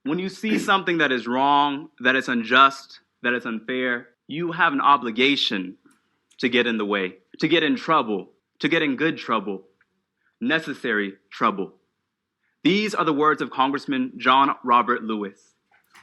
When you see something that is wrong, that is unjust, that is unfair, you have an obligation to get in the way, to get in trouble, to get in good trouble, necessary trouble. These are the words of Congressman John Robert Lewis,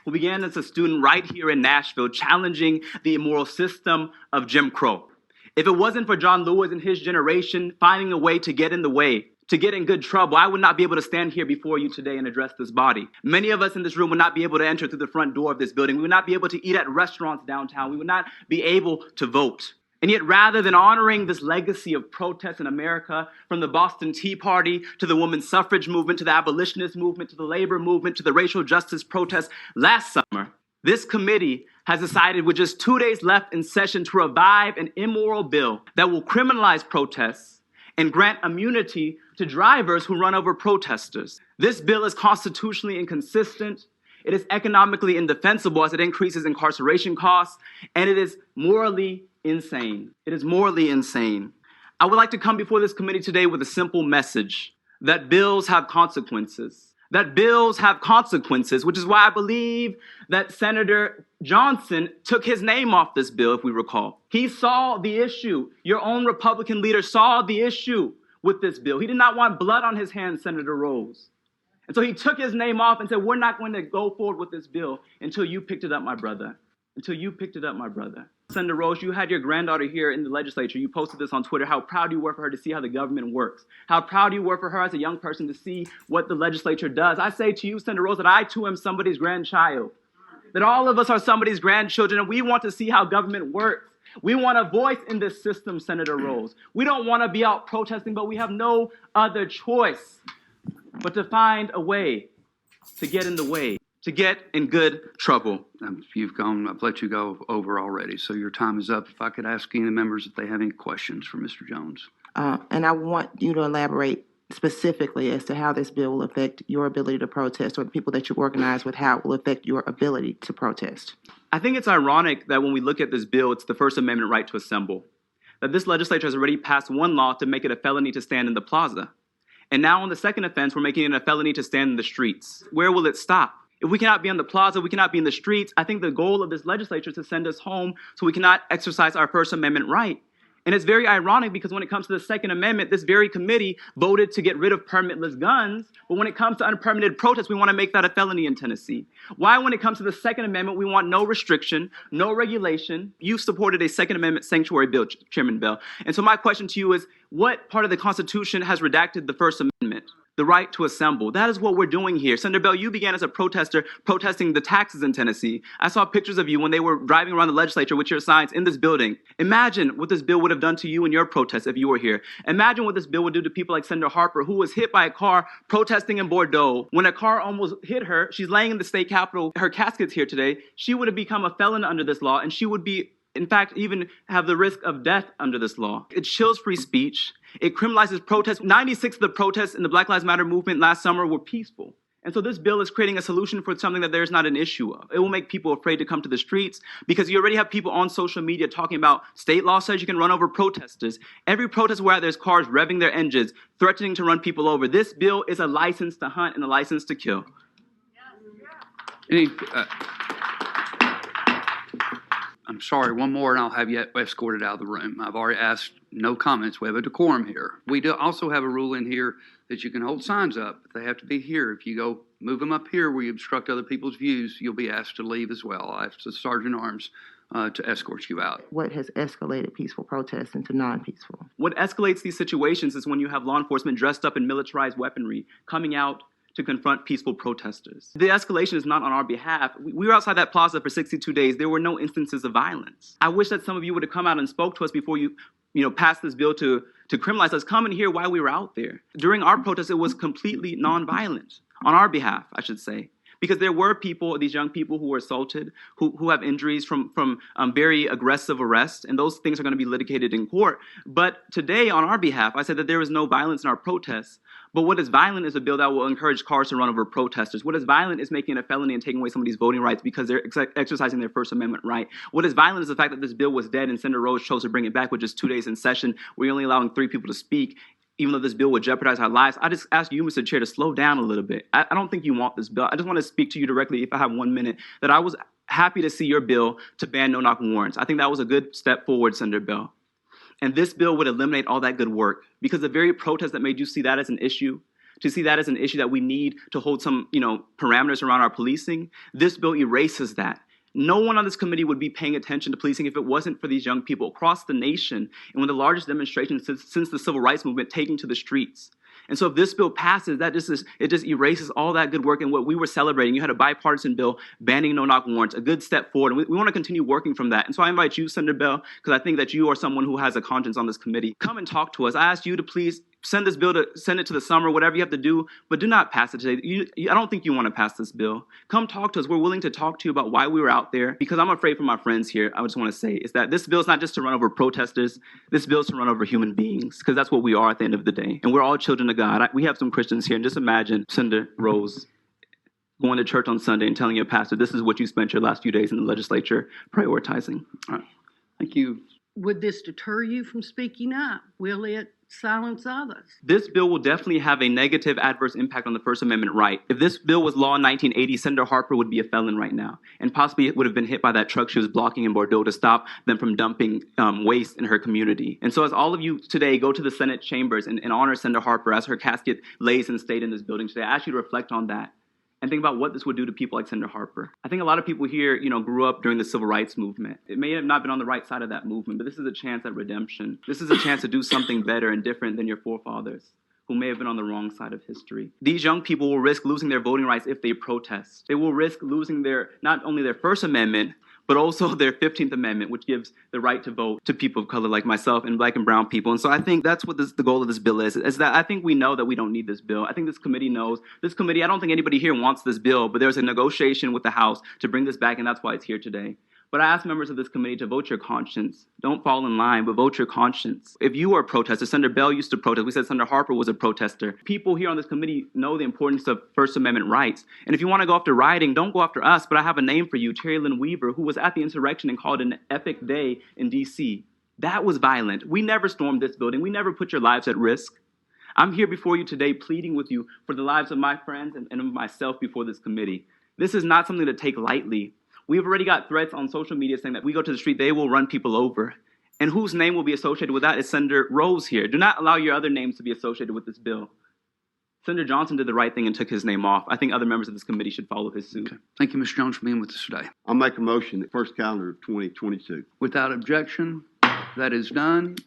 who began as a student right here in Nashville, challenging the immoral system of Jim Crow. If it wasn't for John Lewis and his generation finding a way to get in the way, to get in good trouble, I would not be able to stand here before you today and address this body. Many of us in this room would not be able to enter through the front door of this building. We would not be able to eat at restaurants downtown. We would not be able to vote. And yet, rather than honoring this legacy of protest in America, from the Boston Tea Party to the women's suffrage movement, to the abolitionist movement, to the labor movement, to the racial justice protests last summer, this committee has decided with just 2 days left in session to revive an immoral bill that will criminalize protests and grant immunity to drivers who run over protesters. This bill is constitutionally inconsistent. It is economically indefensible as it increases incarceration costs, and it is morally insane. It is morally insane. I would like to come before this committee today with a simple message that bills have consequences. That bills have consequences, which is why I believe that Senator Johnson took his name off this bill, if we recall. He saw the issue. Your own Republican leader saw the issue with this bill. He did not want blood on his hands, Senator Rose. And so he took his name off and said, we're not going to go forward with this bill until you picked it up, my brother. Until you picked it up, my brother. Senator Rose, you had your granddaughter here in the legislature. You posted this on Twitter, how proud you were for her to see how the government works. How proud you were for her as a young person to see what the legislature does. I say to you, Senator Rose, that I too am somebody's grandchild. That all of us are somebody's grandchildren, and we want to see how government works. We want a voice in this system, Senator Rose. We don't want to be out protesting, but we have no other choice but to find a way to get in the way, to get in good trouble. I've let you go over already, so your time is up. If I could ask any of the members if they have any questions for Mr. Jones. And I want you to elaborate specifically as to how this bill will affect your ability to protest, or the people that you organize with, how it will affect your ability to protest. I think it's ironic that when we look at this bill, it's the First Amendment right to assemble. That this legislature has already passed one law to make it a felony to stand in the plaza. And now on the second offense, we're making it a felony to stand in the streets. Where will it stop? If we cannot be on the plaza, we cannot be in the streets, I think the goal of this legislature is to send us home so we cannot exercise our First Amendment right. And it's very ironic because when it comes to the Second Amendment, this very committee voted to get rid of permitless guns. But when it comes to unpermitted protests, we want to make that a felony in Tennessee. Why, when it comes to the Second Amendment, we want no restriction, no regulation? You supported a Second Amendment sanctuary bill, Chairman Bell. And so my question to you is, what part of the Constitution has redacted the First Amendment? The right to assemble. That is what we're doing here. Senator Bell, you began as a protester protesting the taxes in Tennessee. I saw pictures of you when they were driving around the legislature with your signs in this building. Imagine what this bill would have done to you in your protests if you were here. Imagine what this bill would do to people like Senator Harper, who was hit by a car protesting in Bordeaux. When a car almost hit her, she's laying in the state capitol. Her casket's here today. She would have become a felon under this law, and she would be, in fact, even have the risk of death under this law. It chills free speech. It criminalizes protests. 96 of the protests in the Black Lives Matter movement last summer were peaceful. And so this bill is creating a solution for something that there's not an issue of. It will make people afraid to come to the streets because you already have people on social media talking about state law says you can run over protesters. Every protest where there's cars revving their engines, threatening to run people over. This bill is a license to hunt and a license to kill. I'm sorry, one more and I'll have you escorted out of the room. I've already asked no comments. We have a decorum here. We do also have a rule in here that you can hold signs up, but they have to be here. If you go move them up here where you obstruct other people's views, you'll be asked to leave as well. I have the Sergeant at Arms to escort you out. What has escalated peaceful protests into non-peaceful? What escalates these situations is when you have law enforcement dressed up in militarized weaponry coming out to confront peaceful protesters. The escalation is not on our behalf. We were outside that plaza for 62 days. There were no instances of violence. I wish that some of you would have come out and spoke to us before you passed this bill to criminalize us. Come and hear why we were out there. During our protest, it was completely nonviolent. On our behalf, I should say. Because there were people, these young people who were assaulted, who have injuries from very aggressive arrests, and those things are going to be litigated in court. But today, on our behalf, I said that there is no violence in our protests. But what is violent is a bill that will encourage cars to run over protesters. What is violent is making it a felony and taking away somebody's voting rights because they're exercising their First Amendment right. What is violent is the fact that this bill was dead and Senator Rose chose to bring it back with just 2 days in session. We're only allowing 3 people to speak. even though this bill would jeopardize our lives, I just ask you, Mr. Chair, to slow down a little bit. I don't think you want this bill. I just want to speak to you directly, if I have 1 minute, that I was happy to see your bill to ban no-knock warrants. I think that was a good step forward, Senator Bell. And this bill would eliminate all that good work, because the very protest that made you see that as an issue, to see that as an issue that we need to hold some, parameters around our policing, this bill erases that. No one on this committee would be paying attention to policing if it wasn't for these young people across the nation, and one of the largest demonstrations since the civil rights movement taking to the streets. And so if this bill passes, it just erases all that good work and what we were celebrating. You had a bipartisan bill banning no-knock warrants, a good step forward. And we want to continue working from that. And so I invite you, Senator Bell, because I think that you are someone who has a conscience on this committee. Come and talk to us. I ask you to please send it to the summer, whatever you have to do, but do not pass it today. I don't think you want to pass this bill. Come talk to us. We're willing to talk to you about why we were out there, because I'm afraid for my friends here. I just want to say is that this bill is not just to run over protesters. This bill is to run over human beings, because that's what we are at the end of the day. And we're all children of God. We have some Christians here, and just imagine Senator Rose going to church on Sunday and telling your pastor, this is what you spent your last few days in the legislature prioritizing. All right. Thank you. Would this deter you from speaking up? Will it silence others? This bill will definitely have a negative adverse impact on the First Amendment right. If this bill was law in 1980, Senator Harper would be a felon right now, and possibly would have been hit by that truck she was blocking in Bordeaux to stop them from dumping waste in her community. And so as all of you today go to the Senate chambers and honor Senator Harper as her casket lays in state in this building today, I ask you to reflect on that and think about what this would do to people like Senator Harper. I think a lot of people here, grew up during the civil rights movement. It may have not been on the right side of that movement, but this is a chance at redemption. This is a chance to do something better and different than your forefathers, who may have been on the wrong side of history. These young people will risk losing their voting rights if they protest. They will risk losing not only their First Amendment, but also their 15th Amendment, which gives the right to vote to people of color like myself and Black and brown people. And so I think that's what the goal of this bill is that I think we know that we don't need this bill. I think this committee knows. This committee, I don't think anybody here wants this bill, but there's a negotiation with the House to bring this back, and that's why it's here today. But I ask members of this committee to vote your conscience. Don't fall in line, but vote your conscience. If you are a protester, Senator Bell used to protest. We said Senator Harper was a protester. People here on this committee know the importance of First Amendment rights. And if you want to go after rioting, don't go after us, but I have a name for you, Terry Lynn Weaver, who was at the insurrection and called it an epic day in D.C. That was violent. We never stormed this building. We never put your lives at risk. I'm here before you today pleading with you for the lives of my friends and of myself before this committee. This is not something to take lightly. We've already got threats on social media saying that we go to the street, they will run people over. And whose name will be associated with that is Senator Rose here. Do not allow your other names to be associated with this bill. Senator Johnson did the right thing and took his name off. I think other members of this committee should follow his suit. Okay. Thank you, Mr. Jones, for being with us today. I'll make a motion that first calendar of 2022. Without objection, that is done.